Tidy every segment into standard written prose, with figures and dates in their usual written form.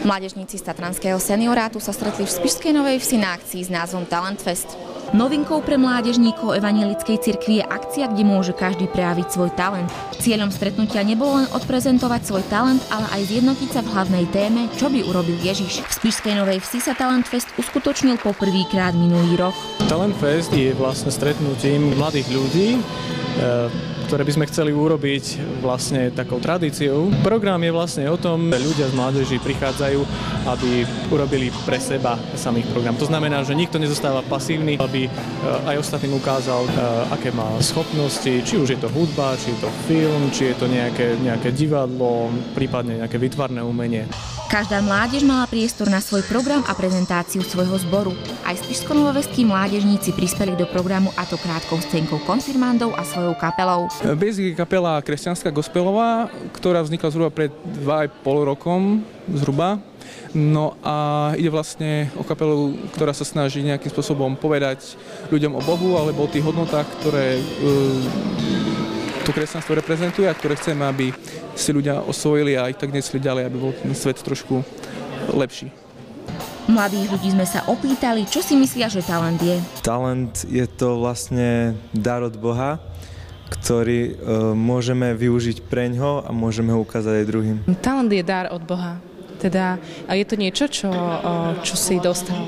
Mládežníci z Tatranského seniorátu sa stretli v Spišskej Novej Vsi na akcii s názvom Talent Fest. Novinkou pre mládežníkov Evanjelickej cirkvi je akcia, kde môže každý prejaviť svoj talent. Cieľom stretnutia nebolo len odprezentovať svoj talent, ale aj zjednotiť sa v hlavnej téme, čo by urobil Ježiš. V Spišskej Novej Vsi sa Talent Fest uskutočnil po prvýkrát minulý rok. Talent Fest je vlastne stretnutím mladých ľudí, ktoré by sme chceli urobiť vlastne takou tradíciou. Program je vlastne o tom, že ľudia z mládeži prichádzajú, aby urobili pre seba samých program. To znamená, že nikto nezostáva pasívny, aby aj ostatným ukázal, aké má schopnosti, či už je to hudba, či je to film, či je to nejaké divadlo, prípadne nejaké výtvarné umenie. Každá mládež mala priestor na svoj program a prezentáciu svojho zboru. Aj spišsko-novoveskí mládežníci prispeli do programu, a to krátkou scénkou konfirmandov a svojou kapelou. Basic je kapela kresťanská gospelová, ktorá vznikla zhruba pred 2,5 rokom zhruba. No a ide vlastne o kapelu, ktorá sa snaží nejakým spôsobom povedať ľuďom o Bohu alebo o tých hodnotách, ktoré to kresťanstvo reprezentuje a ktoré chceme, aby si ľudia osvojili a ich tak nesli ďalej, aby bol ten svet trošku lepší. Mladých ľudí sme sa opýtali, čo si myslia, že talent je. Talent je to vlastne dar od Boha, ktorý môžeme využiť preňho a môžeme ho ukázať aj druhým. Talent je dar od Boha. Teda je to niečo, čo si dostal.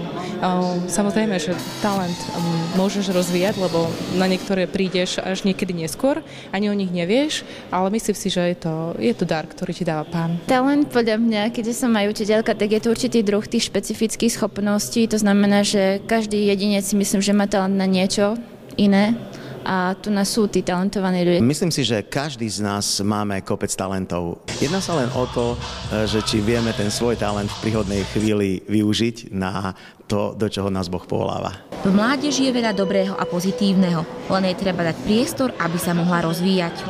Samozrejme, že talent môžeš rozvíjať, lebo na niektoré prídeš až niekedy neskôr, ani o nich nevieš, ale myslím si, že je to dar, ktorý ti dáva Pán. Talent podľa mňa, keďže som aj učiteľka, tak je to určitý druh tých špecifických schopností. To znamená, že každý jedinec si myslím, že má talent na niečo iné. A tu nás sú tí talentovaní ľudia. Myslím si, že každý z nás máme kopec talentov. Jedná sa len o to, že či vieme ten svoj talent v príhodnej chvíli využiť na to, do čoho nás Boh povoláva. V mládeži je veľa dobrého a pozitívneho, len jej treba dať priestor, aby sa mohla rozvíjať.